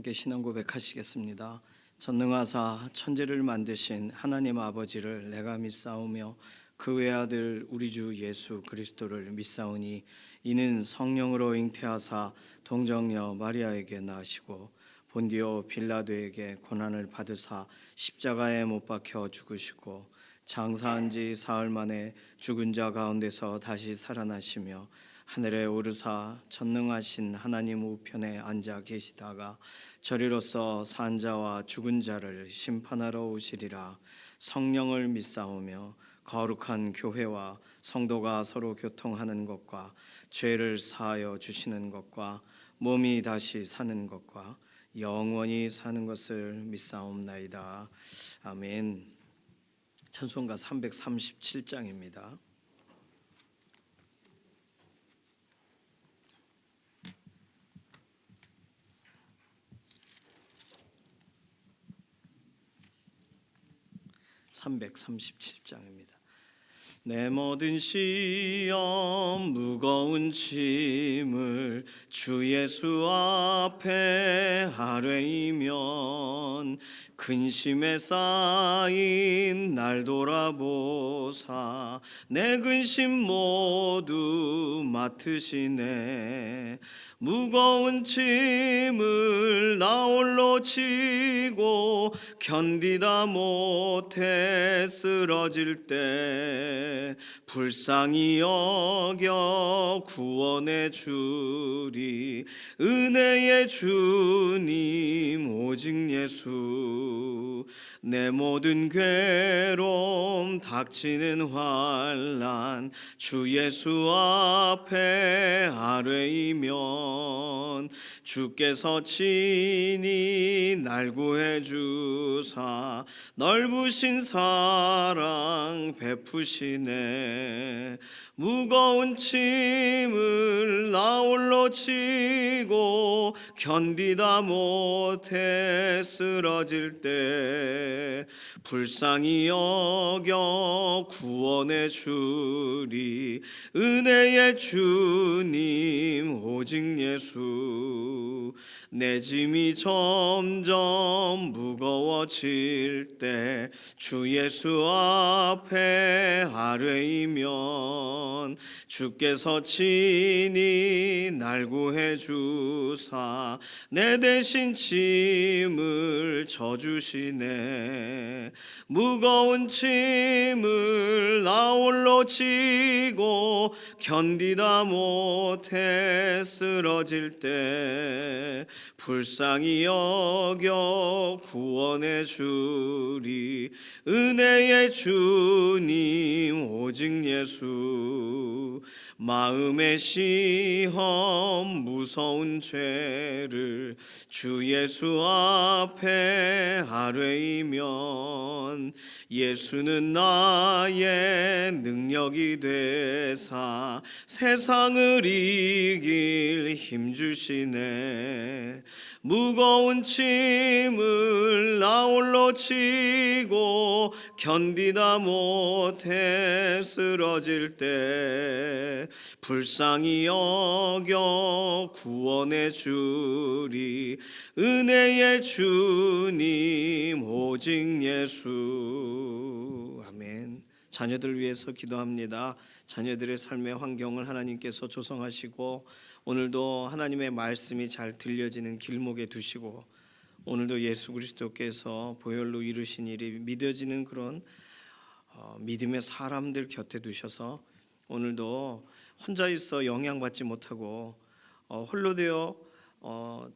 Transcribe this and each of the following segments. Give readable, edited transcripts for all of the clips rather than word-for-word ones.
함께 신앙 고백하시겠습니다. 전능하사 천지를 만드신 하나님 아버지를 내가 믿사오며 그 외아들 우리 주 예수 그리스도를 믿사오니 이는 성령으로 잉태하사 동정녀 마리아에게 나시고 본디오 빌라도에게 고난을 받으사 십자가에 못 박혀 죽으시고 장사한 지 사흘 만에 죽은 자 가운데서 다시 살아나시며 하늘에 오르사 전능하신 하나님 우편에 앉아 계시다가 저리로서 산 자와 죽은 자를 심판하러 오시리라. 성령을 믿사오며 거룩한 교회와 성도가 서로 교통하는 것과 죄를 사하여 주시는 것과 몸이 다시 사는 것과 영원히 사는 것을 믿사옵나이다. 아멘. 찬송가 337장입니다. 내 모든 시험 무거운 짐을 주 예수 앞에 아뢰이면 근심에 쌓인 날 돌아보사 내 근심 모두 맡으시네. 무거운 짐을 나 홀로 지고 견디다 못해 쓰러질 때 불쌍히 여겨 구원해 주리. 은혜의 주님 오직 예수. 내 모든 괴로움 닥치는 환난 주 예수 앞에 아뢰이면 주께서 친히 날 구해 주사 넓으신 사랑 베푸시네. 무거운 짐을 나 홀로 지고 견디다 못해 쓰러질 때 불쌍히 여겨 구원해 주리. 은혜의 주님 오직 예수. 내 짐이 점점 무거워질 때 주 예수 앞에 아뢰이면 주께서 친히 날 구해 주사 내 대신 짐을 져주시네. 무거운 짐을 나 홀로 지고 견디다 못해 쓰러질 때 불쌍히 여겨 구원해 주리. 은혜의 주님 오직 예수. 마음의 시험 무서운 죄를 주 예수 앞에 아뢰이면 예수는 나의 능력이 되사 세상을 이길 힘 주시네. 무거운 짐을 나 홀로 지고 견디다 못해 쓰러질 때 불쌍히 여겨 구원해 주리. 은혜의 주님 오직 예수. 아멘. 자녀들 위해서 기도합니다. 자녀들의 삶의 환경을 하나님께서 조성하시고 오늘도 하나님의 말씀이 잘 들려지는 길목에 두시고 오늘도 예수 그리스도께서 보혈로 이루신 일이 믿어지는 그런 믿음의 사람들 곁에 두셔서 오늘도 혼자 있어 영향받지 못하고 홀로 되어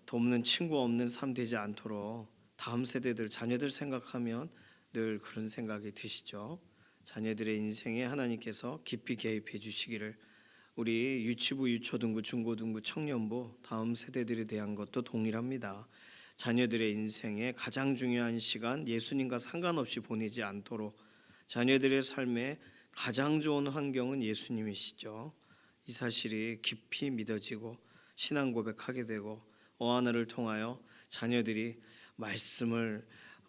돕는 친구 없는 삶 되지 않도록 다음 세대들 자녀들 생각하면 늘 그런 생각이 드시죠. 자녀들의 인생에 하나님께서 깊이 개입해 주시기를. 우리 유치부, 유초등부, 중고등부, 청년부 다음 세대들에 대한 것도 동일합니다. 자녀들의 인생에 가장 중요한 시간 예수님과 상관없이 보내지 않도록 자녀들의 삶에 가장 좋은 환경은 예수님이시죠. 이 사실이 깊이 믿어지고 신앙 고백하게 되고 어하나를 통하여 자녀들이 말씀을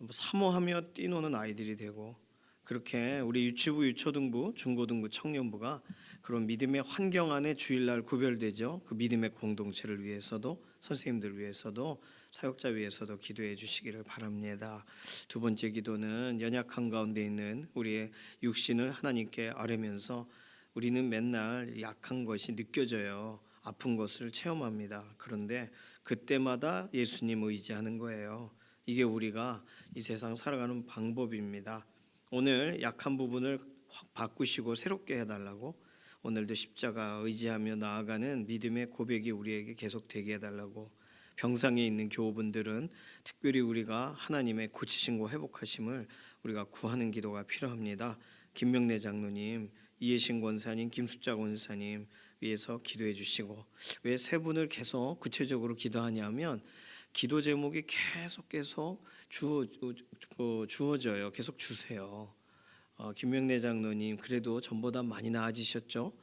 사모하며 뛰노는 아이들이 되고 그렇게 우리 유치부, 유초등부, 중고등부, 청년부가 그런 믿음의 환경 안에 주일날 구별되죠. 그 믿음의 공동체를 위해서도 선생님들 위해서도 사역자 위해서도 기도해 주시기를 바랍니다. 두 번째 기도는 연약한 가운데 있는 우리의 육신을 하나님께 아뢰면서 우리는 맨날 약한 것이 느껴져요. 아픈 것을 체험합니다. 그런데 그때마다 예수님 의지하는 거예요. 이게 우리가 이 세상 살아가는 방법입니다. 오늘 약한 부분을 확 바꾸시고 새롭게 해달라고, 오늘도 십자가 의지하며 나아가는 믿음의 고백이 우리에게 계속 되게 해달라고, 병상에 있는 교우분들은 특별히 우리가 하나님의 고치심과 회복하심을 우리가 구하는 기도가 필요합니다. 김명래 장로님, 이해신 권사님, 김숙자 권사님 위해서 기도해 주시고, 왜 세 분을 계속 구체적으로 기도하냐면 기도 제목이 계속 주어져요. 계속 주세요. 김명래 장로님 그래도 전보다 많이 나아지셨죠?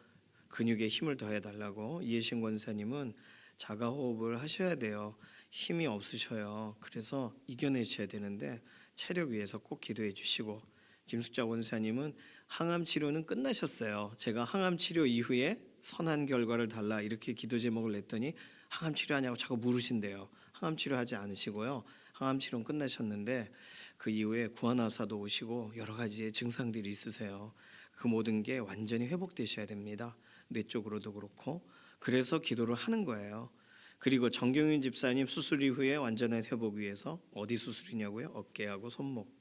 근육에 힘을 더해 달라고. 이해신 권사님은 자가 호흡을 하셔야 돼요. 힘이 없으셔요. 그래서 이겨내셔야 되는데 체력 위해서 꼭 기도해 주시고, 김숙자 원사님은 항암 치료는 끝나셨어요. 제가 항암 치료 이후에 선한 결과를 달라 이렇게 기도 제목을 냈더니 항암 치료하냐고 자꾸 물으신대요. 항암 치료하지 않으시고요. 항암 치료는 끝나셨는데 그 이후에 구안화사도 오시고 여러 가지의 증상들이 있으세요. 그 모든 게 완전히 회복되셔야 됩니다. 뇌 쪽으로도 그렇고. 그래서 기도를 하는 거예요. 그리고 정경윤 집사님 수술 이후에 완전한 회복 위해서 어디 수술이냐고요? 어깨하고 손목.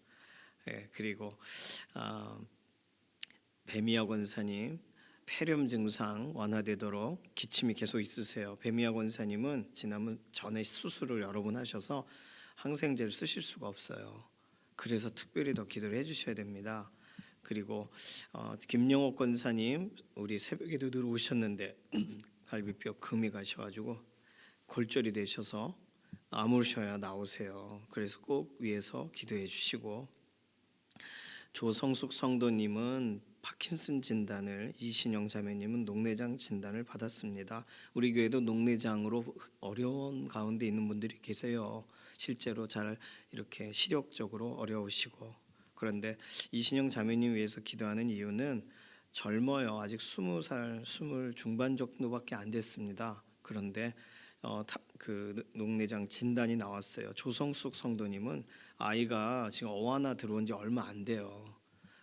그리고 배미아 권사님 폐렴 증상 완화되도록 기침이 계속 있으세요. 배미아 권사님은 지난번 전에 수술을 여러 번 하셔서 항생제를 쓰실 수가 없어요. 그래서 특별히 더 기도를 해주셔야 됩니다. 그리고 김영옥 권사님 우리 새벽에도 들어오셨는데 갈비뼈 금이 가셔가지고 골절이 되셔서 아무르셔야 나오세요. 그래서 꼭 위해서 기도해 주시고, 조성숙 성도님은 파킨슨 진단을, 이신영 자매님은 녹내장 진단을 받았습니다. 우리 교회도 녹내장으로 어려운 가운데 있는 분들이 계세요. 실제로 잘 이렇게 시력적으로 어려우시고. 그런데 이신영 자매님 위해서 기도하는 이유는 젊어요. 아직 20살, 20 중반 정도밖에 안 됐습니다. 그런데 그 녹내장 진단이 나왔어요. 조성숙 성도님은 아이가 지금 어하나 들어온 지 얼마 안 돼요.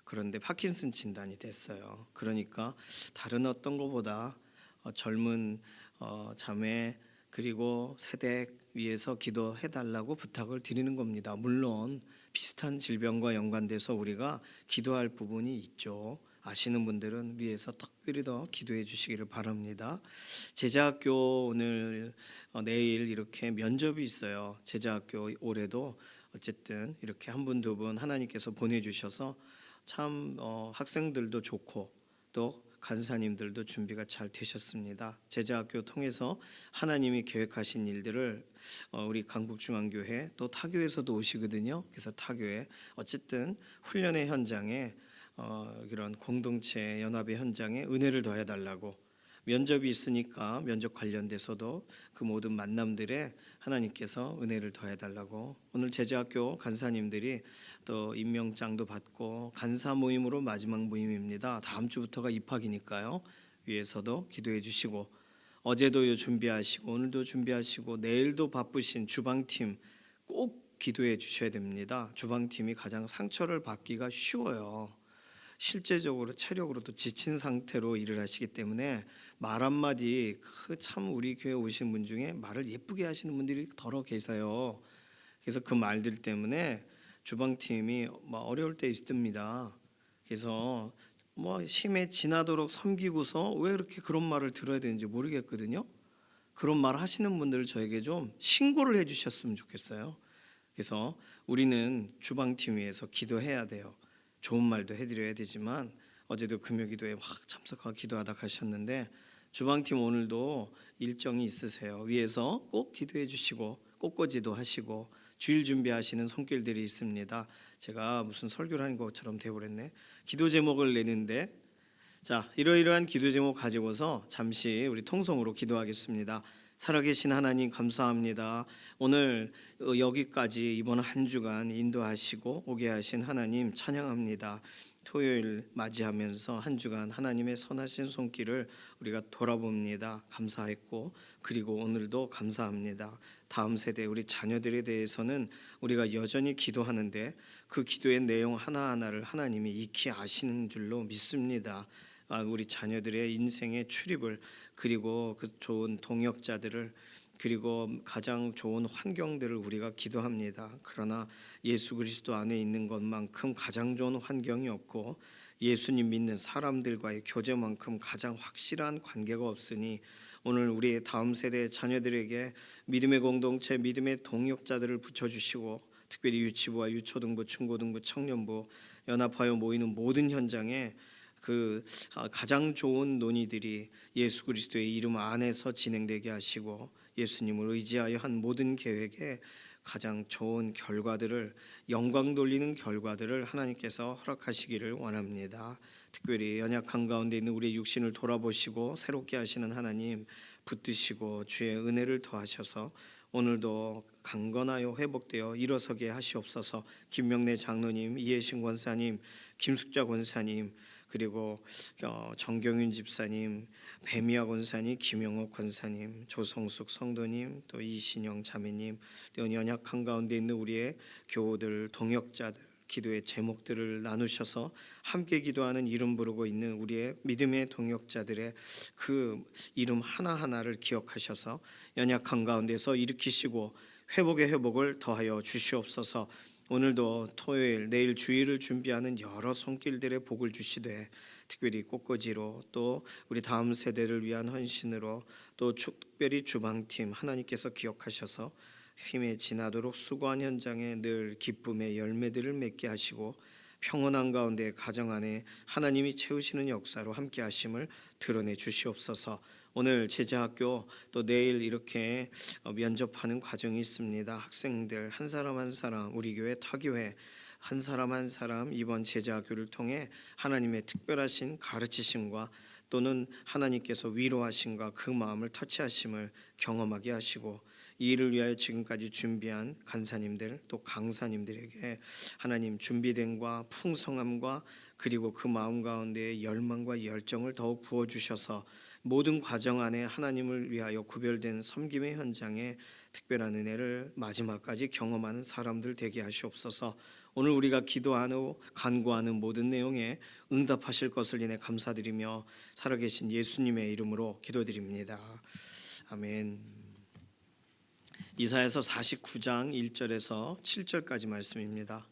그런데 파킨슨 진단이 됐어요. 그러니까 다른 어떤 것보다 젊은 자매 그리고 세대 위해서 기도해 달라고 부탁을 드리는 겁니다. 물론 비슷한 질병과 연관돼서 우리가 기도할 부분이 있죠. 아시는 분들은 위해서 특별히 더 기도해 주시기를 바랍니다. 제자학교 오늘 내일 이렇게 면접이 있어요. 제자학교 올해도 어쨌든 이렇게 한 분 두 분 하나님께서 보내주셔서 참 학생들도 좋고 또 간사님들도 준비가 잘 되셨습니다. 제자학교 통해서 하나님이 계획하신 일들을 우리 강북중앙교회 또 타교에서도 오시거든요. 그래서 타교에 어쨌든 훈련의 현장에 이런 공동체 연합의 현장에 은혜를 더해달라고, 면접이 있으니까 면접 관련돼서도 그 모든 만남들에 하나님께서 은혜를 더해달라고, 오늘 제자학교 간사님들이 또 임명장도 받고 간사 모임으로 마지막 모임입니다. 다음 주부터가 입학이니까요. 위에서도 기도해 주시고, 어제도 준비하시고 오늘도 준비하시고 내일도 바쁘신 주방팀 꼭 기도해 주셔야 됩니다. 주방팀이 가장 상처를 받기가 쉬워요. 실제적으로 체력으로도 지친 상태로 일을 하시기 때문에 말 한마디, 참 우리 교회 오신 분 중에 말을 예쁘게 하시는 분들이 더러 계세요. 그래서 그 말들 때문에 주방팀이 어려울 때 있습니다. 그래서 힘에 지나도록 섬기고서 왜 그렇게 그런 말을 들어야 되는지 모르겠거든요. 그런 말 하시는 분들 저에게 좀 신고를 해주셨으면 좋겠어요. 그래서 우리는 주방팀 위해서 기도해야 돼요. 좋은 말도 해드려야 되지만 어제도 금요기도에 막 참석하고 기도하다 가셨는데 주방팀 오늘도 일정이 있으세요. 위에서 꼭 기도해 주시고 꽃꽂이도 하시고 주일 준비하시는 손길들이 있습니다. 제가 무슨 설교를 하는 것처럼 되어버렸네. 기도 제목을 내는데, 자, 이러이러한 기도 제목 가지고서 잠시 우리 통성으로 기도하겠습니다. 살아계신 하나님 감사합니다. 오늘 여기까지 이번 한 주간 인도하시고 오게 하신 하나님 찬양합니다. 토요일 맞이하면서 한 주간 하나님의 선하신 손길을 우리가 돌아봅니다. 감사했고 그리고 오늘도 감사합니다. 다음 세대 우리 자녀들에 대해서는 우리가 여전히 기도하는데 그 기도의 내용 하나하나를 하나님이 익히 아시는 줄로 믿습니다. 우리 자녀들의 인생의 출입을, 그리고 그 좋은 동역자들을, 그리고 가장 좋은 환경들을 우리가 기도합니다. 그러나 예수 그리스도 안에 있는 것만큼 가장 좋은 환경이 없고 예수님 믿는 사람들과의 교제만큼 가장 확실한 관계가 없으니 오늘 우리의 다음 세대 자녀들에게 믿음의 공동체, 믿음의 동역자들을 붙여주시고, 특별히 유치부와 유초등부, 중고등부, 청년부, 연합하여 모이는 모든 현장에 그 가장 좋은 논의들이 예수 그리스도의 이름 안에서 진행되게 하시고, 예수님을 의지하여 한 모든 계획에 가장 좋은 결과들을, 영광 돌리는 결과들을 하나님께서 허락하시기를 원합니다. 특별히 연약한 가운데 있는 우리의 육신을 돌아보시고 새롭게 하시는 하나님 붙드시고 주의 은혜를 더하셔서 오늘도 강건하여 회복되어 일어서게 하시옵소서. 김명래 장로님, 이해신 권사님, 김숙자 권사님, 그리고 정경윤 집사님, 배미아 권사님, 김영옥 권사님, 조성숙 성도님, 또 이신영 자매님, 또 연약한 가운데 있는 우리의 교우들, 동역자들, 기도의 제목들을 나누셔서 함께 기도하는 이름 부르고 있는 우리의 믿음의 동역자들의 그 이름 하나하나를 기억하셔서 연약한 가운데서 일으키시고 회복의 회복을 더하여 주시옵소서. 오늘도 토요일, 내일 주일을 준비하는 여러 손길들의 복을 주시되, 특별히 꽃꽂이로, 또 우리 다음 세대를 위한 헌신으로, 또 특별히 주방팀 하나님께서 기억하셔서 힘에 지나도록 수고한 현장에 늘 기쁨의 열매들을 맺게 하시고, 평온한 가운데 가정 안에 하나님이 채우시는 역사로 함께 하심을 드러내 주시옵소서. 오늘 제자학교, 또 내일 이렇게 면접하는 과정이 있습니다. 학생들 한 사람 한 사람, 우리 교회 타교회 한 사람 한 사람 이번 제자학교를 통해 하나님의 특별하신 가르치심과 또는 하나님께서 위로하심과 그 마음을 터치하심을 경험하게 하시고, 이 일을 위하여 지금까지 준비한 간사님들, 또 강사님들에게 하나님 준비됨과 풍성함과 그리고 그 마음 가운데의 열망과 열정을 더욱 부어주셔서 모든 과정 안에 하나님을 위하여 구별된 섬김의 현장에 특별한 은혜를 마지막까지 경험하는 사람들 되게 하시옵소서. 오늘 우리가 기도하고 간구하는 모든 내용에 응답하실 것을 인해 감사드리며 살아계신 예수님의 이름으로 기도드립니다. 아멘. 이사야서 49장 1절에서 7절까지 말씀입니다.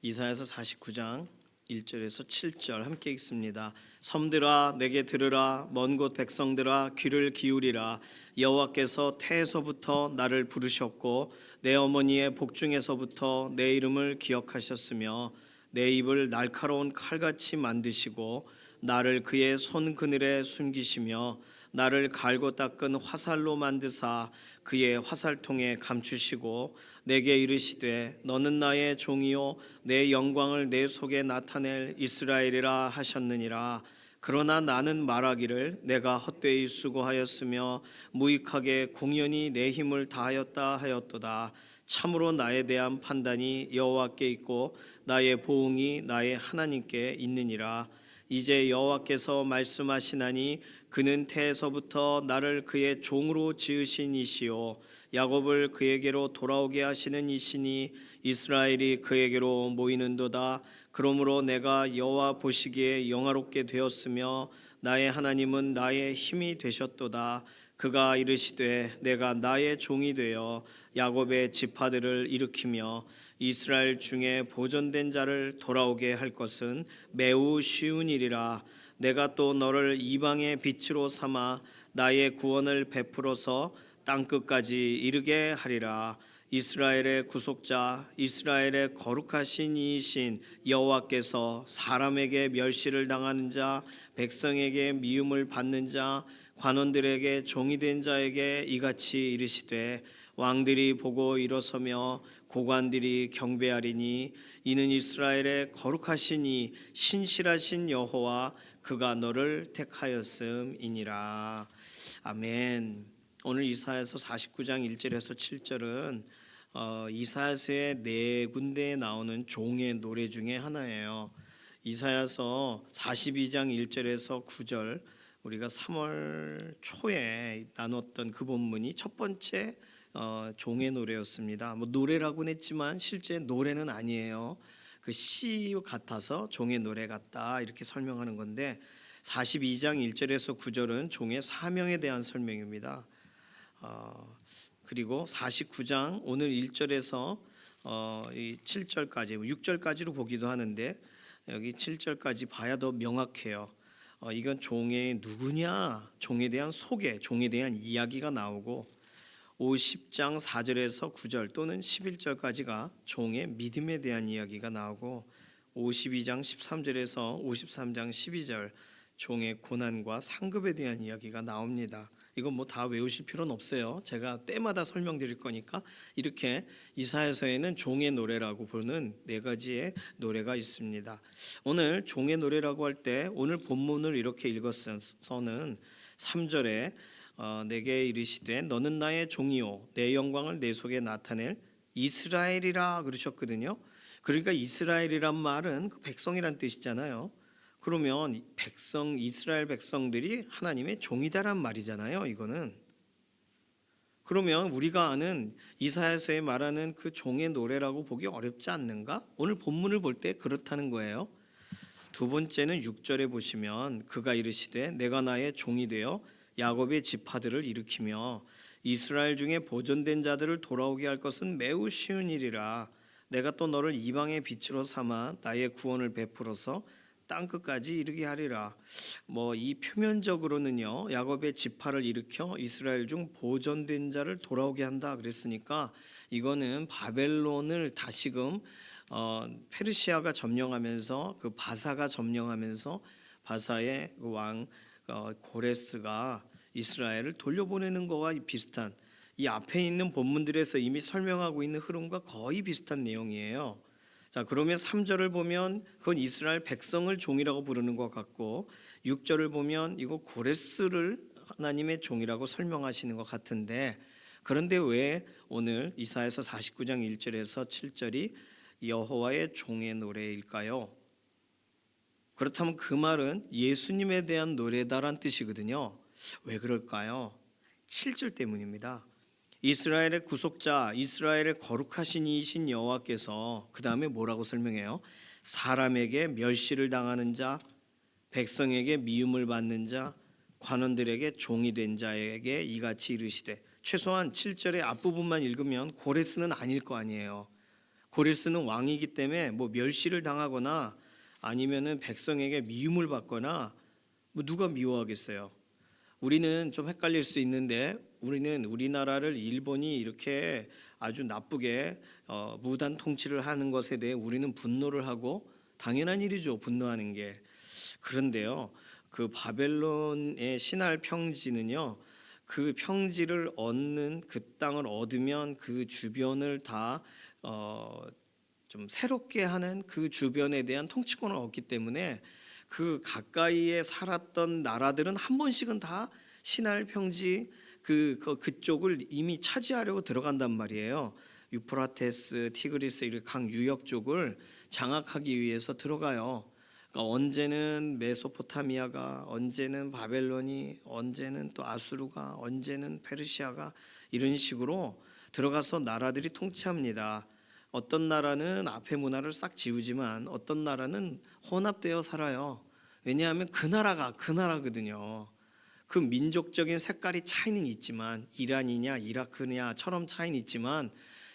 이사야서 49장 1절에서 7절 함께 읽습니다. 섬들아 내게 들으라, 먼 곳 백성들아 귀를 기울이라. 여호와께서 태에서부터 나를 부르셨고 내 어머니의 복중에서부터 내 이름을 기억하셨으며 내 입을 날카로운 칼같이 만드시고 나를 그의 손 그늘에 숨기시며 나를 갈고 닦은 화살로 만드사 그의 화살통에 감추시고 내게 이르시되 너는 나의 종이요 내 영광을 내 속에 나타낼 이스라엘이라 하셨느니라. 그러나 나는 말하기를 내가 헛되이 수고하였으며 무익하게 공연히 내 힘을 다하였다 하였도다. 참으로 나에 대한 판단이 여호와께 있고 나의 보응이 나의 하나님께 있느니라. 이제 여호와께서 말씀하시나니 그는 태에서부터 나를 그의 종으로 지으신 이시요 야곱을 그에게로 돌아오게 하시는 이시니 이스라엘이 그에게로 모이는도다. 그러므로 내가 여호와 보시기에 영화롭게 되었으며 나의 하나님은 나의 힘이 되셨도다. 그가 이르시되 내가 나의 종이 되어 야곱의 지파들을 일으키며 이스라엘 중에 보존된 자를 돌아오게 할 것은 매우 쉬운 일이라. 내가 또 너를 이방의 빛으로 삼아 나의 구원을 베풀어서 땅끝까지 이르게 하리라. 이스라엘의 구속자, 이스라엘의 거룩하신 이이신 여호와께서 사람에게 멸시를 당하는 자, 백성에게 미움을 받는 자, 관원들에게 종이 된 자에게 이같이 이르시되 왕들이 보고 일어서며 고관들이 경배하리니 이는 이스라엘의 거룩하신 이 신실하신 여호와 그가 너를 택하였음이니라. 아멘. 오늘 이사야서 49장 1절에서 7절은 이사야서의 네 군데에 나오는 종의 노래 중에 하나예요. 이사야서 42장 1절에서 9절, 우리가 3월 초에 나눴던 그 본문이 첫 번째 종의 노래였습니다. 뭐 노래라고는 했지만 실제 노래는 아니에요. 그 시 같아서 종의 노래 같다 이렇게 설명하는 건데, 42장 1절에서 9절은 종의 사명에 대한 설명입니다. 그리고 49장 오늘 1절에서 이 7절까지 6절까지로 보기도 하는데, 여기 7절까지 봐야 더 명확해요. 이건 종의 누구냐, 종에 대한 소개, 종에 대한 이야기가 나오고, 50장 4절에서 9절 또는 11절까지가 종의 믿음에 대한 이야기가 나오고, 52장 13절에서 53장 12절 종의 고난과 상급에 대한 이야기가 나옵니다. 이건 뭐 다 외우실 필요는 없어요. 제가 때마다 설명드릴 거니까. 이렇게 이사야서에는 종의 노래라고 부르는 네 가지의 노래가 있습니다. 오늘 종의 노래라고 할 때 오늘 본문을 이렇게 읽었서는 3절에 내게 이르시되 너는 나의 종이요 내 영광을 내 속에 나타낼 이스라엘이라 그러셨거든요. 그러니까 이스라엘이란 말은 그 백성이란 뜻이잖아요. 그러면 백성, 이스라엘 백성들이 하나님의 종이다란 말이잖아요. 이거는. 그러면 우리가 아는 이사야서에 말하는 그 종의 노래라고 보기 어렵지 않는가? 오늘 본문을 볼 때 그렇다는 거예요. 두 번째는 6절에 보시면 그가 이르시되 내가 나의 종이 되어 야곱의 지파들을 일으키며 이스라엘 중에 보존된 자들을 돌아오게 할 것은 매우 쉬운 일이라. 내가 또 너를 이방의 빛으로 삼아 나의 구원을 베풀어서 땅 끝까지 이르게 하리라. 뭐 이 표면적으로는요, 야곱의 지파를 일으켜 이스라엘 중 보존된 자를 돌아오게 한다 그랬으니까, 이거는 바벨론을 다시금 페르시아가 점령하면서, 그 바사가 점령하면서 바사의 그 왕 고레스가 이스라엘을 돌려보내는 거와 비슷한, 이 앞에 있는 본문들에서 이미 설명하고 있는 흐름과 거의 비슷한 내용이에요. 자, 그러면 3절을 보면 그건 이스라엘 백성을 종이라고 부르는 것 같고, 6절을 보면 이거 고레스를 하나님의 종이라고 설명하시는 것 같은데, 그런데 왜 오늘 이사야서 49장 1절에서 7절이 여호와의 종의 노래일까요? 그렇다면 그 말은 예수님에 대한 노래다란 뜻이거든요. 왜 그럴까요? 7절 때문입니다. 이스라엘의 구속자, 이스라엘의 거룩하신 이이신 여호와께서 그 다음에 뭐라고 설명해요? 사람에게 멸시를 당하는 자, 백성에게 미움을 받는 자, 관원들에게 종이 된 자에게 이같이 이르시되, 최소한 7절의 앞부분만 읽으면 고레스는 아닐 거 아니에요. 고레스는 왕이기 때문에 뭐 멸시를 당하거나 아니면은 백성에게 미움을 받거나, 뭐 누가 미워하겠어요? 우리는 좀 헷갈릴 수 있는데, 우리는 우리나라를 일본이 이렇게 아주 나쁘게 무단 통치를 하는 것에 대해 우리는 분노를 하고, 당연한 일이죠, 분노하는 게. 그런데요, 그 바벨론의 신할 평지는요, 그 평지를 얻는, 그 땅을 얻으면 그 주변을 다 좀 새롭게 하는, 그 주변에 대한 통치권을 얻기 때문에 그 가까이에 살았던 나라들은 한 번씩은 다 신할 평지 그쪽을 이미 차지하려고 들어간단 말이에요. 유프라테스, 티그리스 이렇게 강 유역 쪽을 장악하기 위해서 들어가요. 그러니까 언제는 메소포타미아가, 언제는 바벨론이, 언제는 또 아수르가, 언제는 페르시아가, 이런 식으로 들어가서 나라들이 통치합니다. 어떤 나라는 앞에 문화를 싹 지우지만 어떤 나라는 혼합되어 살아요. 왜냐하면 그 나라가 그 나라거든요. 그 민족적인 색깔이 차이는 있지만, 이란이냐 이라크냐처럼 차이는 있지만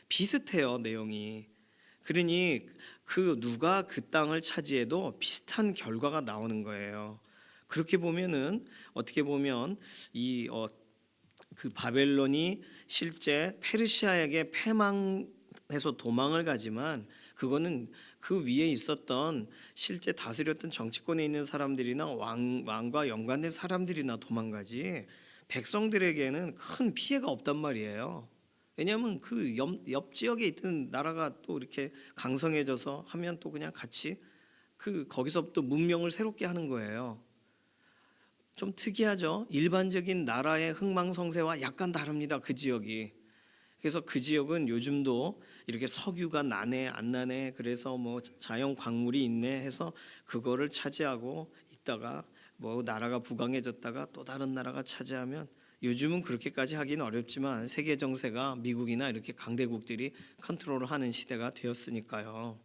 비슷해요, 내용이. 그러니 그 누가 그 땅을 차지해도 비슷한 결과가 나오는 거예요. 그렇게 보면은, 어떻게 보면 그 바벨론이 실제 페르시아에게 패망해서 도망을 가지만, 그거는 그 위에 있었던 실제 다스렸던 정치권에 있는 사람들이나 왕과 연관된 사람들이나 도망가지, 백성들에게는 큰 피해가 없단 말이에요. 왜냐하면 그 옆 지역에 있던 나라가 또 이렇게 강성해져서 하면 또 그냥 같이 거기서부터 문명을 새롭게 하는 거예요. 좀 특이하죠. 일반적인 나라의 흥망성쇠와 약간 다릅니다, 그 지역이. 그래서 그 지역은 요즘도 이렇게 석유가 나네 안 나네, 그래서 뭐 자연 광물이 있네 해서 그거를 차지하고 있다가 뭐 나라가 부강해졌다가 또 다른 나라가 차지하면, 요즘은 그렇게까지 하기는 어렵지만 세계 정세가 미국이나 이렇게 강대국들이 컨트롤을 하는 시대가 되었으니까요.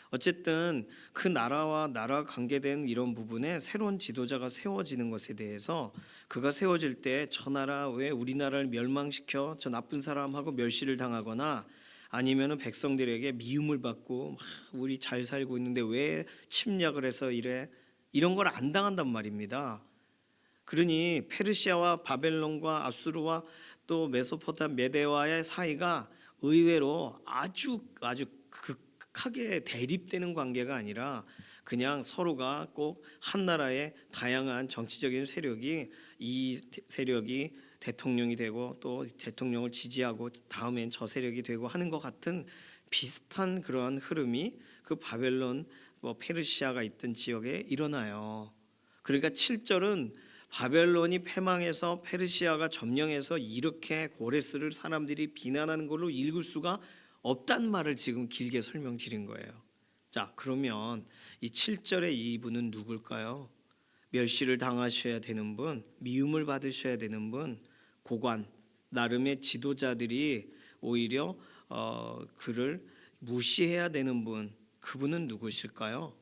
어쨌든 그 나라와 나라 관계된 이런 부분에 새로운 지도자가 세워지는 것에 대해서, 그가 세워질 때 저 나라 왜 우리나라를 멸망시켜 저 나쁜 사람하고 멸시를 당하거나, 아니면은 백성들에게 미움을 받고 막 우리 잘 살고 있는데 왜 침략을 해서 이래, 이런 걸 안 당한단 말입니다. 그러니 페르시아와 바벨론과 아수르와 또 메소포타미아 메대와의 사이가 의외로 아주 극하게 대립되는 관계가 아니라, 그냥 서로가 꼭 한 나라의 다양한 정치적인 세력이, 이 세력이 대통령이 되고 또 대통령을 지지하고 다음엔 저 세력이 되고 하는 것 같은 비슷한 그러한 흐름이 그 바벨론 뭐 페르시아가 있던 지역에 일어나요. 그러니까 7절은 바벨론이 패망해서 페르시아가 점령해서 이렇게 고레스를 사람들이 비난하는 걸로 읽을 수가 없단 말을 지금 길게 설명드린 거예요. 자, 그러면 이 7절의 이분은 누굴까요? 멸시를 당하셔야 되는 분, 미움을 받으셔야 되는 분, 고관, 나름의 지도자들이 오히려 그를 무시해야 되는 분, 그분은 누구실까요?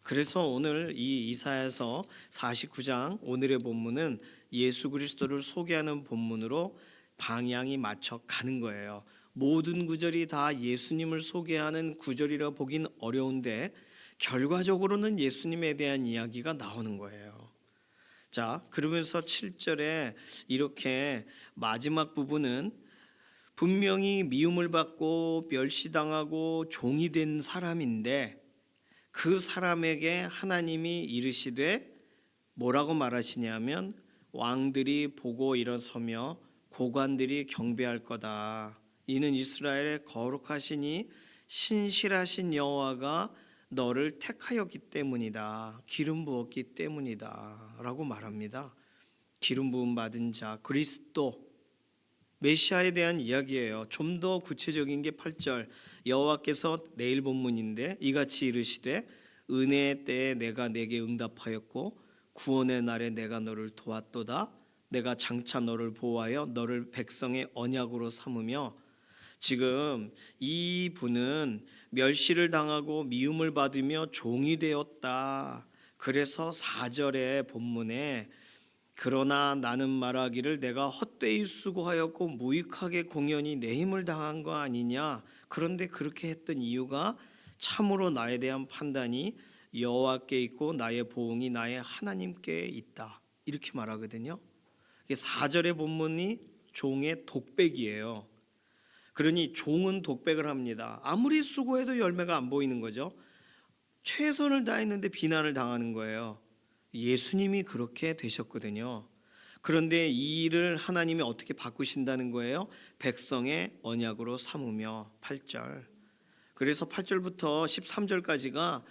그래서 오늘 이 이사야서 49장 오늘의 본문은 예수 그리스도를 소개하는 본문으로 방향이 맞춰 가는 거예요. 모든 구절이 다 예수님을 소개하는 구절이라 보긴 어려운데 결과적으로는 예수님에 대한 이야기가 나오는 거예요. 자, 그러면서 7절에 이렇게 마지막 부분은 분명히 미움을 받고 멸시당하고 종이 된 사람인데, 그 사람에게 하나님이 이르시되 뭐라고 말하시냐면, 왕들이 보고 일어서며 고관들이 경배할 거다. 이는 이스라엘의 거룩하시니 신실하신 여호와가 너를 택하였기 때문이다. 기름 부었기 때문이다 라고 말합니다. 기름 부음 받은 자 그리스도 메시아에 대한 이야기예요. 좀 더 구체적인 게 8절, 여호와께서 내일 본문인데 이같이 이르시되 은혜의 때에 내가 내게 응답하였고 구원의 날에 내가 너를 도왔도다. 내가 장차 너를 보호하여 너를 백성의 언약으로 삼으며. 지금 이 분은 멸시를 당하고 미움을 받으며 종이 되었다. 그래서 4절의 본문에 그러나 나는 말하기를 내가 헛되이 수고하였고 무익하게 공연히 내 힘을 당한 거 아니냐. 그런데 그렇게 했던 이유가 참으로 나에 대한 판단이 여호와께 있고 나의 보응이 나의 하나님께 있다. 이렇게 말하거든요. 4절의 본문이 종의 독백이에요. 그러니 종은 독백을 합니다. 아무리 수고해도 열매가 안 보이는 거죠. 최선을 다했는데 비난을 당하는 거예요. 예수님이 그렇게 되셨거든요. 그런데 이 일을 하나님이 어떻게 바꾸신다는 거예요? 백성의 언약으로 삼으며. 8절. 그래서 8절부터 13절까지가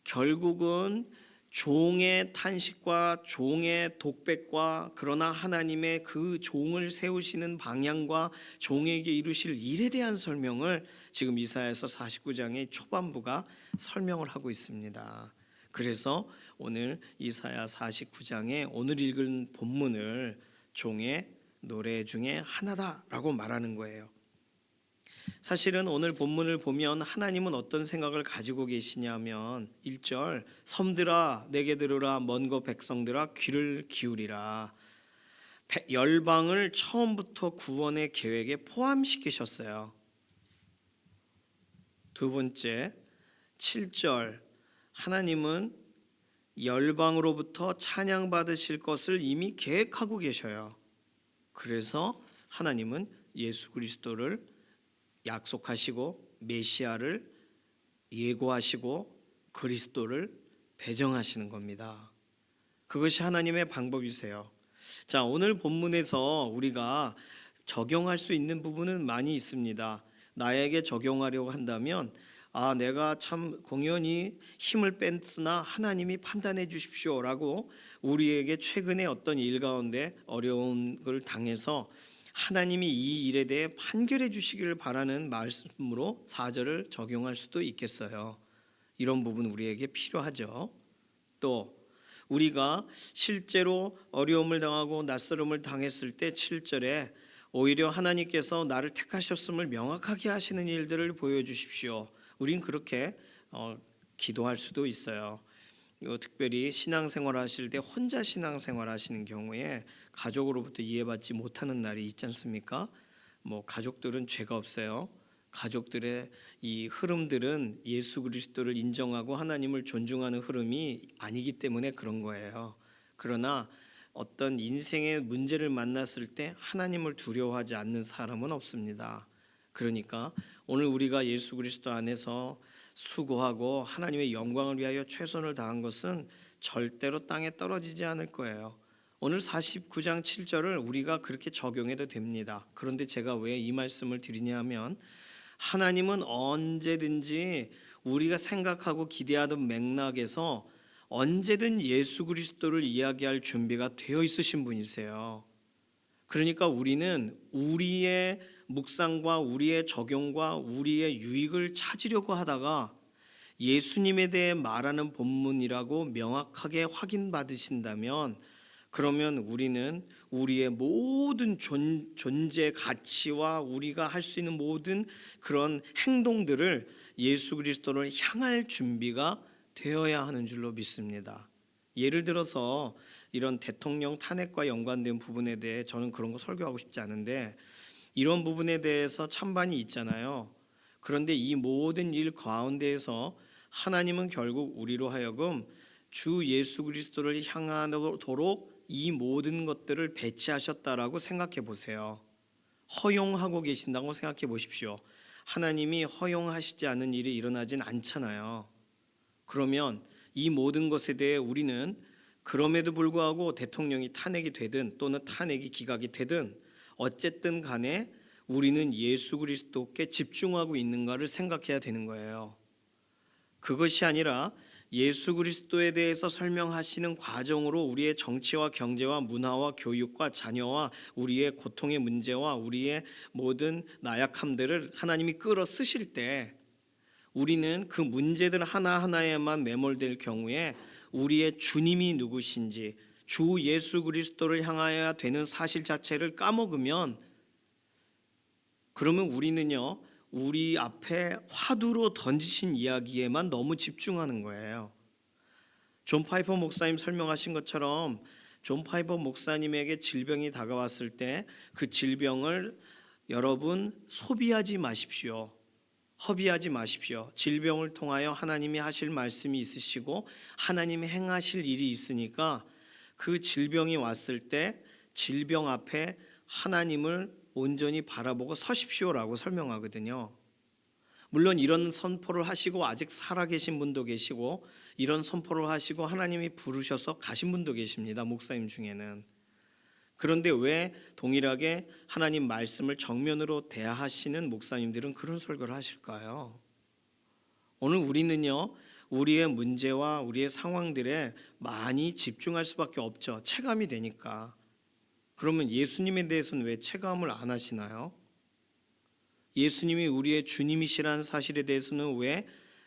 결국은 종의 탄식과 종의 독백과, 그러나 하나님의 그 종을 세우시는 방향과 종에게 이루실 일에 대한 설명을 지금 이사야서 49장의 초반부가 설명을 하고 있습니다. 그래서 오늘 이사야 49장에 오늘 읽은 본문을 종의 노래 중에 하나다라고 말하는 거예요. 사실은 오늘 본문을 보면 하나님은 어떤 생각을 가지고 계시냐면 1절, 섬들아 내게 들으라, 먼 곳 백성들아 귀를 기울이라. 열방을 처음부터 구원의 계획에 포함시키셨어요. 두 번째, 7절, 하나님은 열방으로부터 찬양받으실 것을 이미 계획하고 계셔요. 그래서 하나님은 예수 그리스도를 약속하시고 메시아를 예고하시고 그리스도를 배정하시는 겁니다. 그것이 하나님의 방법이세요. 자, 오늘 본문에서 우리가 적용할 수 있는 부분은 많이 있습니다. 나에게 적용하려고 한다면, 내가 참 공연히 힘을 뺐으나 하나님이 판단해 주십시오라고, 우리에게 최근에 어떤 일 가운데 어려운 걸 당해서 하나님이 이 일에 대해 판결해 주시기를 바라는 말씀으로 4절을 적용할 수도 있겠어요. 이런 부분 우리에게 필요하죠. 또 우리가 실제로 어려움을 당하고 낯설음을 당했을 때 7절에 오히려 하나님께서 나를 택하셨음을 명확하게 하시는 일들을 보여주십시오. 우린 그렇게 기도할 수도 있어요. 특별히 신앙생활 하실 때 혼자 신앙생활 하시는 경우에 가족으로부터 이해받지 못하는 날이 있지 않습니까? 가족들은 죄가 없어요. 가족들의 이 흐름들은 예수 그리스도를 인정하고 하나님을 존중하는 흐름이 아니기 때문에 그런 거예요. 그러나 어떤 인생의 문제를 만났을 때 하나님을 두려워하지 않는 사람은 없습니다. 그러니까 오늘 우리가 예수 그리스도 안에서 수고하고 하나님의 영광을 위하여 최선을 다한 것은 절대로 땅에 떨어지지 않을 거예요. 오늘 49장 7절을 우리가 그렇게 적용해도 됩니다. 그런데 제가 왜 이 말씀을 드리냐 하면 하나님은 언제든지 우리가 생각하고 기대하던 맥락에서 언제든 예수 그리스도를 이야기할 준비가 되어 있으신 분이세요. 그러니까 우리는 우리의 묵상과 우리의 적용과 우리의 유익을 찾으려고 하다가 예수님에 대해 말하는 본문이라고 명확하게 확인받으신다면 그러면 우리는 우리의 모든 존재 가치와 우리가 할 수 있는 모든 그런 행동들을 예수 그리스도를 향할 준비가 되어야 하는 줄로 믿습니다. 예를 들어서 이런 대통령 탄핵과 연관된 부분에 대해 저는 그런 거 설교하고 싶지 않은데 이런 부분에 대해서 찬반이 있잖아요. 그런데 이 모든 일 가운데에서 하나님은 결국 우리로 하여금 주 예수 그리스도를 향하도록 이 모든 것들을 배치하셨다라고 생각해 보세요. 허용하고 계신다고 생각해 보십시오. 하나님이 허용하시지 않은 일이 일어나진 않잖아요. 그러면 이 모든 것에 대해 우리는 그럼에도 불구하고 대통령이 탄핵이 되든 또는 탄핵이 기각이 되든 어쨌든 간에 우리는 예수 그리스도께 집중하고 있는가를 생각해야 되는 거예요. 그것이 아니라 예수 그리스도에 대해서 설명하시는 과정으로 우리의 정치와 경제와 문화와 교육과 자녀와 우리의 고통의 문제와 우리의 모든 나약함들을 하나님이 끌어 쓰실 때 우리는 그 문제들 하나하나에만 매몰될 경우에 우리의 주님이 누구신지 주 예수 그리스도를 향하여야 되는 사실 자체를 까먹으면 그러면 우리는요 우리 앞에 화두로 던지신 이야기에만 너무 집중하는 거예요. 존 파이퍼 목사님 설명하신 것처럼 존 파이퍼 목사님에게 질병이 다가왔을 때 그 질병을 여러분 소비하지 마십시오. 허비하지 마십시오. 질병을 통하여 하나님이 하실 말씀이 있으시고 하나님이 행하실 일이 있으니까 그 질병이 왔을 때 질병 앞에 하나님을 온전히 바라보고 서십시오라고 설명하거든요. 물론 이런 선포를 하시고 아직 살아계신 분도 계시고 이런 선포를 하시고 하나님이 부르셔서 가신 분도 계십니다. 목사님 중에는. 그런데 왜 동일하게 하나님 말씀을 정면으로 대하시는 목사님들은 그런 설교를 하실까요? 오늘 우리는요 우리의 문제와 우리의 상황들에 많이 집중할 수밖에 없죠. 체감이 되니까. 그러면 예수님에 대해서는 왜 체감을 안 하시나요? 예수님이 우리의 주님이시라는 사실에 대해서는 왜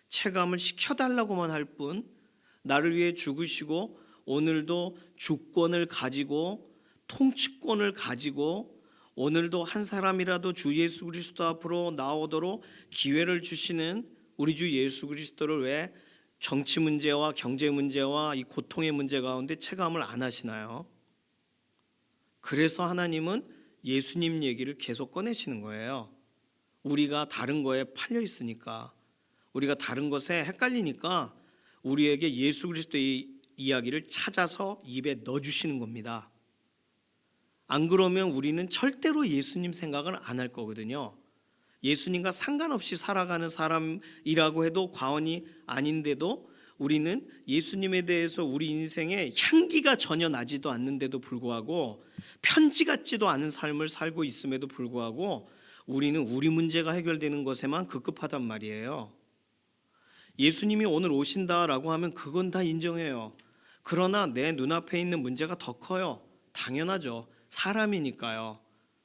체감을 시켜달라고만 할 뿐 나를 위해 죽으시고 오늘도 주권을 가지고 통치권을 가지고 오늘도 한 사람이라도 주 예수 그리스도 앞으로 나오도록 기회를 주시는 우리 주 예수 그리스도를 왜 정치 문제와 경제 문제와 이 고통의 문제 가운데 체감을 안 하시나요? 그래서 하나님은 예수님 얘기를 계속 꺼내시는 거예요. 우리가 다른 거에 팔려 있으니까 우리가 다른 것에 헷갈리니까 우리에게 예수 그리스도의 이야기를 찾아서 입에 넣어주시는 겁니다. 안 그러면 우리는 절대로 예수님 생각을 안 할 거거든요. 예수님과 상관없이 살아가는 사람이라고 해도 과언이 아닌데도 우리는 예수님에 대해서 우리 인생에 향기가 전혀 나지도 않는데도 불구하고 편지 같지도 않은 삶을 살고 있음에도 불구하고 우리는 우리 문제가 해결되는 것에만 급급하단 말이에요. 예수님이 오늘 오신다라고 하면 그건 다 인정해요. 그러나 내 눈앞에 있는 문제가 더 커요. 당연하죠. 사람이니까요.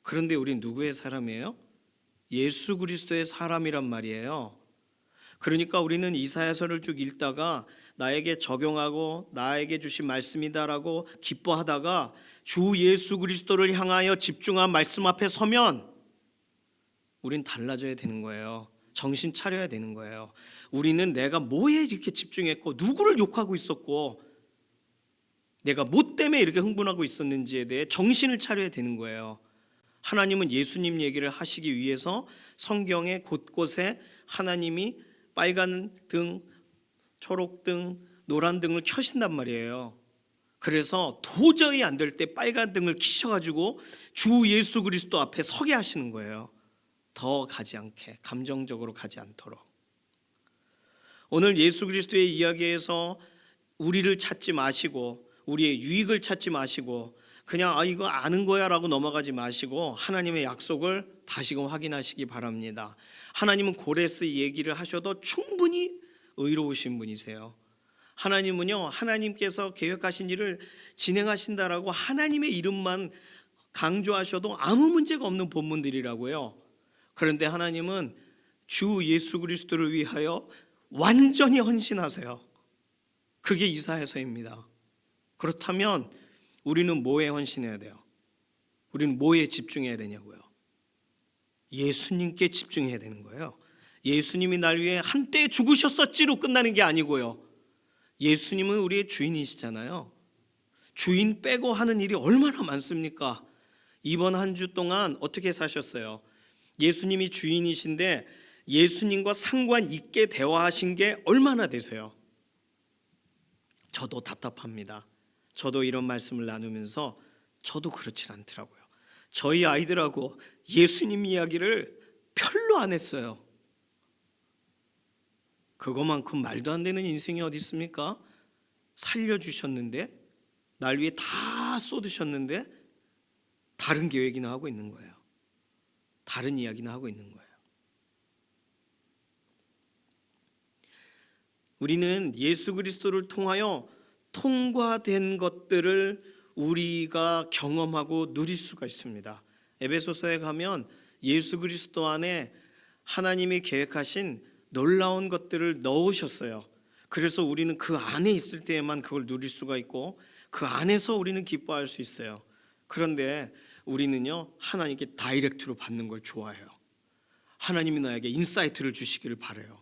그런데 우린 누구의 사람이에요? 예수 그리스도의 사람이란 말이에요. 그러니까 우리는 이사야서를 쭉 읽다가 나에게 적용하고 나에게 주신 말씀이다라고 기뻐하다가 주 예수 그리스도를 향하여 집중한 말씀 앞에 서면 우린 달라져야 되는 거예요. 정신 차려야 되는 거예요. 우리는 내가 뭐에 이렇게 집중했고 누구를 욕하고 있었고 내가 뭐 때문에 이렇게 흥분하고 있었는지에 대해 정신을 차려야 되는 거예요. 하나님은 예수님 얘기를 하시기 위해서 성경의 곳곳에 하나님이 빨간 등, 초록 등, 노란 등을 켜신단 말이에요. 그래서 도저히 안 될 때 빨간 등을 켜셔가지고 주 예수 그리스도 앞에 서게 하시는 거예요. 더 가지 않게, 감정적으로 가지 않도록. 오늘 예수 그리스도의 이야기에서 우리를 찾지 마시고 우리의 유익을 찾지 마시고 그냥 이거 아는 거야 라고 넘어가지 마시고 하나님의 약속을 다시금 확인하시기 바랍니다. 하나님은 고레스 얘기를 하셔도 충분히 의로우신 분이세요. 하나님은요, 하나님께서 계획하신 일을 진행하신다라고 하나님의 이름만 강조하셔도 아무 문제가 없는 본문들이라고요. 그런데 하나님은 주 예수 그리스도를 위하여 완전히 헌신하세요. 그게 이사야서입니다. 그렇다면 우리는 뭐에 헌신해야 돼요? 우리는 뭐에 집중해야 되냐고요? 예수님께 집중해야 되는 거예요. 예수님이 날 위해 한때 죽으셨었지로 끝나는 게 아니고요. 예수님은 우리의 주인이시잖아요. 주인 빼고 하는 일이 얼마나 많습니까? 이번 한 주 동안 어떻게 사셨어요? 예수님이 주인이신데 예수님과 상관 있게 대화하신 게 얼마나 되세요? 저도 답답합니다. 저도 이런 말씀을 나누면서 저도 그렇지 않더라고요. 저희 아이들하고 예수님 이야기를 별로 안 했어요. 그거만큼 말도 안 되는 인생이 어디 있습니까? 살려주셨는데 날 위해 다 쏟으셨는데 다른 계획이나 하고 있는 거예요. 다른 이야기나 하고 있는 거예요. 우리는 예수 그리스도를 통하여 통과된 것들을 우리가 경험하고 누릴 수가 있습니다. 에베소서에 가면 예수 그리스도 안에 하나님이 계획하신 놀라운 것들을 넣으셨어요. 그래서 우리는 그 안에 있을 때에만 그걸 누릴 수가 있고 그 안에서 우리는 기뻐할 수 있어요. 그런데 우리는요, 하나님께 다이렉트로 받는 걸 좋아해요. 하나님이 나에게 인사이트를 주시기를 바라요.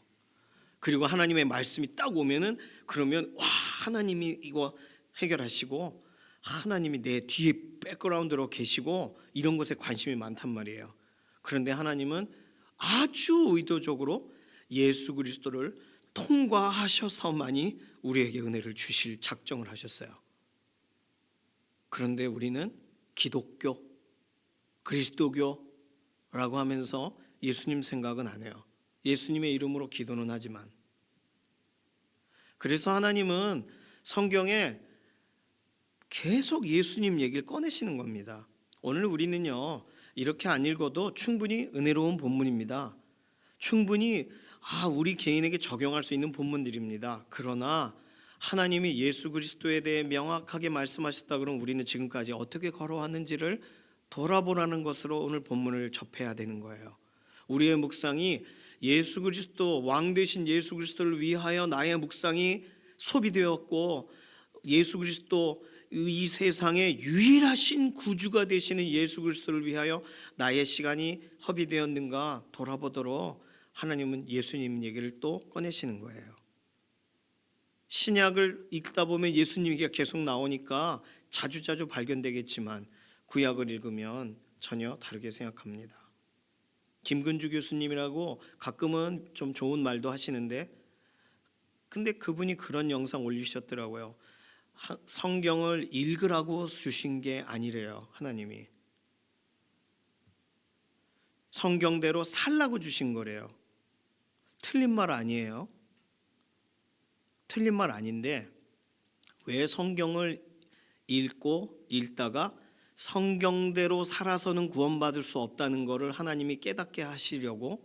그리고 하나님의 말씀이 딱 오면은 그러면 와, 하나님이 이거 해결하시고 하나님이 내 뒤에 백그라운드로 계시고 이런 것에 관심이 많단 말이에요. 그런데 하나님은 아주 의도적으로 예수 그리스도를 통과하셔서만이 우리에게 은혜를 주실 작정을 하셨어요. 그런데 우리는 기독교, 그리스도교라고 하면서 예수님 생각은 안 해요. 예수님의 이름으로 기도는 하지만. 그래서 하나님은 성경에 계속 예수님 얘기를 꺼내시는 겁니다. 오늘 우리는요, 이렇게 안 읽어도 충분히 은혜로운 본문입니다. 충분히 우리 개인에게 적용할 수 있는 본문들입니다. 그러나 하나님이 예수 그리스도에 대해 명확하게 말씀하셨다 그러면 우리는 지금까지 어떻게 걸어왔는지를 돌아보라는 것으로 오늘 본문을 접해야 되는 거예요. 우리의 묵상이 예수 그리스도, 왕 되신 예수 그리스도를 위하여 나의 묵상이 소비되었고 예수 그리스도, 이 세상의 유일하신 구주가 되시는 예수 그리스도를 위하여 나의 시간이 허비되었는가 돌아보도록 하나님은 예수님 얘기를 또 꺼내시는 거예요. 신약을 읽다 보면 예수님 얘기가 계속 나오니까 자주자주 발견되겠지만 구약을 읽으면 전혀 다르게 생각합니다. 김근주 교수님이라고 가끔은 좀 좋은 말도 하시는데 근데 그분이 그런 영상 올리셨더라고요. 성경을 읽으라고 주신 게 아니래요. 하나님이 성경대로 살라고 주신 거래요. 틀린 말 아니에요. 틀린 말 아닌데 왜 성경을 읽고 읽다가 성경대로 살아서는 구원받을 수 없다는 것을 하나님이 깨닫게 하시려고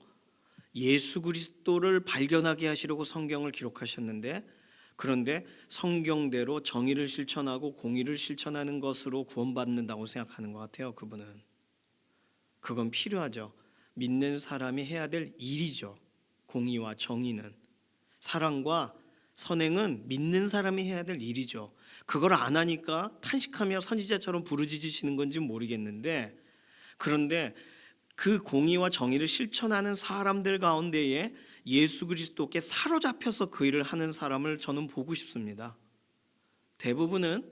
예수 그리스도를 발견하게 하시려고 성경을 기록하셨는데 그런데 성경대로 정의를 실천하고 공의를 실천하는 것으로 구원받는다고 생각하는 것 같아요. 그분은. 그건 필요하죠. 믿는 사람이 해야 될 일이죠. 공의와 정의는, 사랑과 선행은 믿는 사람이 해야 될 일이죠. 그걸 안 하니까 탄식하며 선지자처럼 부르짖으시는 건지 모르겠는데, 그런데 그 공의와 정의를 실천하는 사람들 가운데에 예수 그리스도께 사로잡혀서 그 일을 하는 사람을 저는 보고 싶습니다. 대부분은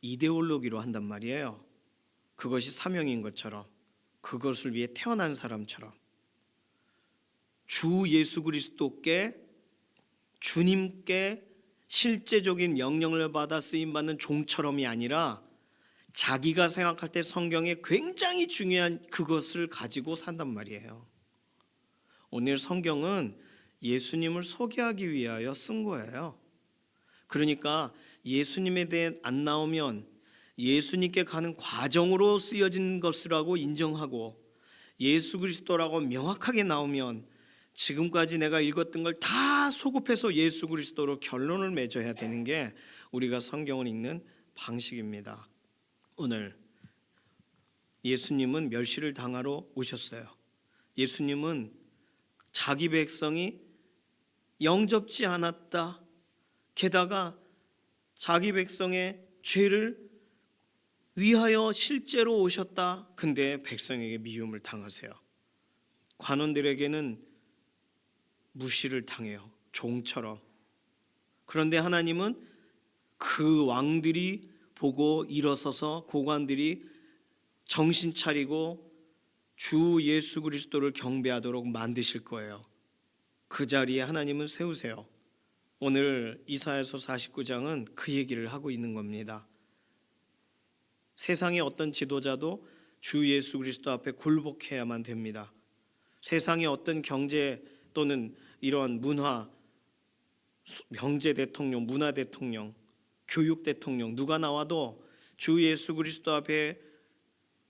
이데올로기로 한단 말이에요. 그것이 사명인 것처럼, 그것을 위해 태어난 사람처럼. 주 예수 그리스도께, 주님께 실제적인 명령을 받아 쓰임받는 종처럼이 아니라 자기가 생각할 때 성경에 굉장히 중요한 그것을 가지고 산단 말이에요. 오늘 성경은 예수님을 소개하기 위하여 쓴 거예요. 그러니까 예수님에 대해 안 나오면 예수님께 가는 과정으로 쓰여진 것이라고 인정하고, 예수 그리스도라고 명확하게 나오면 지금까지 내가 읽었던 걸 다 소급해서 예수 그리스도로 결론을 맺어야 되는 게 우리가 성경을 읽는 방식입니다. 오늘 예수님은 멸시를 당하러 오셨어요. 예수님은 자기 백성이 영접지 않았다, 게다가 자기 백성의 죄를 위하여 실제로 오셨다. 근데 백성에게 미움을 당하세요. 관원들에게는 무시를 당해요, 종처럼. 그런데 하나님은 그 왕들이 보고 일어서서 고관들이 정신 차리고 주 예수 그리스도를 경배하도록 만드실 거예요. 그 자리에 하나님은 세우세요. 오늘 이사야서 49장은 그 얘기를 하고 있는 겁니다. 세상의 어떤 지도자도 주 예수 그리스도 앞에 굴복해야만 됩니다. 세상의 어떤 경제 또는 이런 문화, 경제 대통령, 문화 대통령, 교육 대통령 누가 나와도 주 예수 그리스도 앞에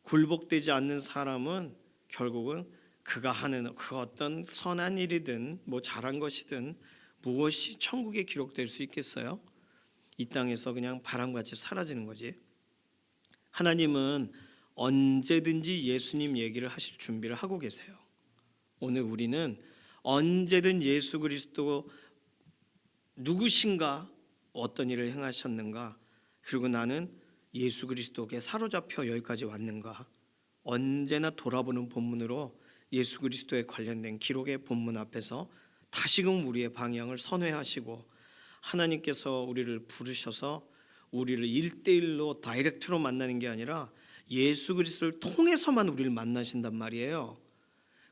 굴복되지 않는 사람은 결국은 그가 하는 그 어떤 선한 일이든 뭐 잘한 것이든 무엇이 천국에 기록될 수 있겠어요? 이 땅에서 그냥 바람같이 사라지는 거지. 하나님은 언제든지 예수님 얘기를 하실 준비를 하고 계세요. 오늘 우리는 언제든 예수 그리스도 누구신가, 어떤 일을 행하셨는가, 그리고 나는 예수 그리스도께 사로잡혀 여기까지 왔는가, 언제나 돌아보는 본문으로 예수 그리스도에 관련된 기록의 본문 앞에서 다시금 우리의 방향을 선회하시고, 하나님께서 우리를 부르셔서 우리를 1대1로 다이렉트로 만나는 게 아니라 예수 그리스도를 통해서만 우리를 만나신단 말이에요.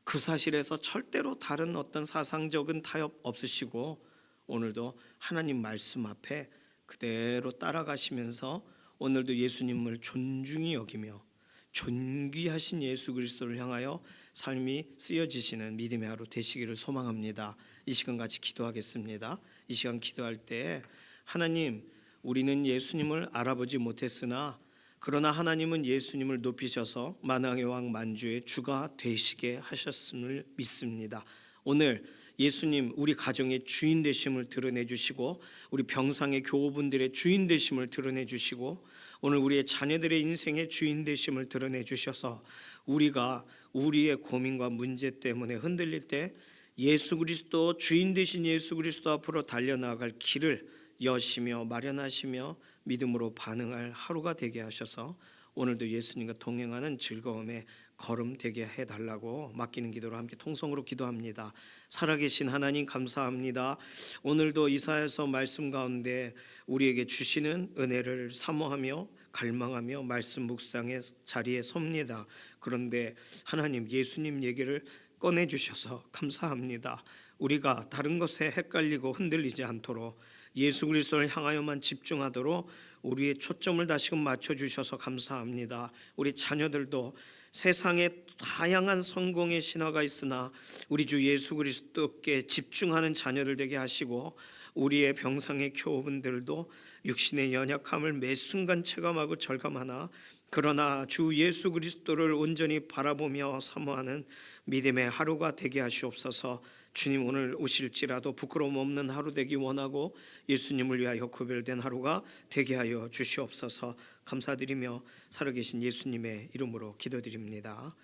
그 사실에서 절대로 다른 어떤 사상적인 타협 없으시고, 오늘도 하나님 말씀 앞에 그대로 따라가시면서 오늘도 예수님을 존중히 여기며 존귀하신 예수 그리스도를 향하여 삶이 쓰여지시는 믿음의 하루 되시기를 소망합니다. 이 시간 같이 기도하겠습니다. 이 시간 기도할 때, 하나님, 우리는 예수님을 알아보지 못했으나 그러나 하나님은 예수님을 높이셔서 만왕의 왕 만주의 주가 되시게 하셨음을 믿습니다. 오늘 예수님 우리 가정의 주인 되심을 드러내 주시고, 우리 병상의 교우분들의 주인 되심을 드러내 주시고, 오늘 우리의 자녀들의 인생의 주인 되심을 드러내 주셔서 우리가 우리의 고민과 문제 때문에 흔들릴 때 예수 그리스도, 주인 되신 예수 그리스도 앞으로 달려나갈 길을 여시며 마련하시며 믿음으로 반응할 하루가 되게 하셔서 오늘도 예수님과 동행하는 즐거움의 걸음 되게 해달라고 맡기는 기도로 함께 통성으로 기도합니다. 살아계신 하나님 감사합니다. 오늘도 이사야서 말씀 가운데 우리에게 주시는 은혜를 사모하며 갈망하며 말씀 묵상의 자리에 섭니다. 그런데 하나님, 예수님 얘기를 꺼내주셔서 감사합니다. 우리가 다른 것에 헷갈리고 흔들리지 않도록 예수 그리스도를 향하여만 집중하도록 우리의 초점을 다시금 맞춰주셔서 감사합니다. 우리 자녀들도 세상에 다양한 성공의 신화가 있으나 우리 주 예수 그리스도께 집중하는 자녀들 되게 하시고, 우리의 병상의 교우분들도 육신의 연약함을 매 순간 체감하고 절감하나 그러나 주 예수 그리스도를 온전히 바라보며 사모하는 믿음의 하루가 되게 하시옵소서. 주님 오늘 오실지라도 부끄러움 없는 하루 되기 원하고 예수님을 위하여 구별된 하루가 되게 하여 주시옵소서. 감사드리며 살아계신 예수님의 이름으로 기도드립니다.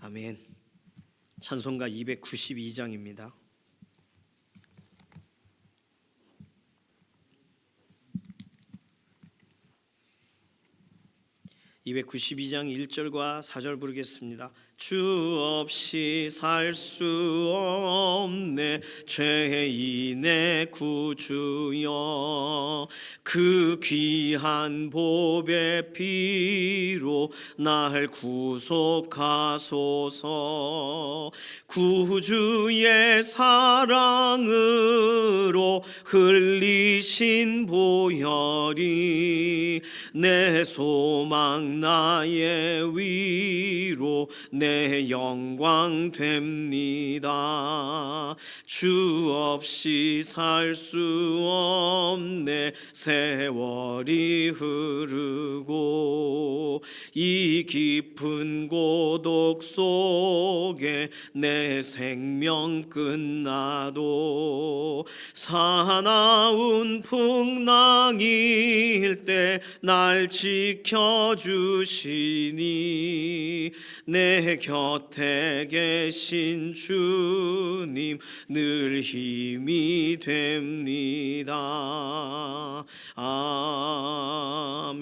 아멘. 찬송가 292장입니다. 292장 1절과 4절 부르겠습니다. 주 없이 살 수 없네 죄인의 구주여, 그 귀한 보배 피로 날 구속하소서. 구주의 사랑으로 흘리신 보혈이 내 소망 나의 위로 내 영광 됩니다. 주 없이 살 수 없네 세월이 흐르고 이 깊은 고독 속에 내 생명 끝나도 사나운 풍랑일 때 날 지켜주시니 내 곁에 계신 주님 늘 힘이 됩니다. 아멘.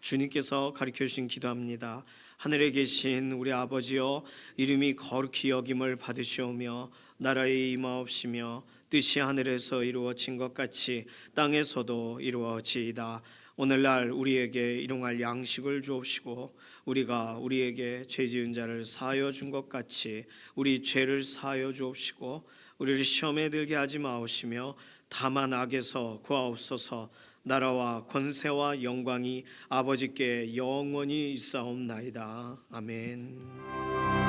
주님께서 가르쳐 주신 기도합니다. 하늘에 계신 우리 아버지여, 이름이 거룩히 여김을 받으시오며 나라의 임하옵시며 뜻이 하늘에서 이루어진 것 같이 땅에서도 이루어지이다. 오늘날 우리에게 일용할 양식을 주옵시고 우리가 우리에게 죄 지은 자를 사하여 준 것 같이 우리 죄를 사하여 주옵시고 우리를 시험에 들게 하지 마옵시며 다만 악에서 구하옵소서. 나라와 권세와 영광이 아버지께 영원히 있사옵나이다. 아멘.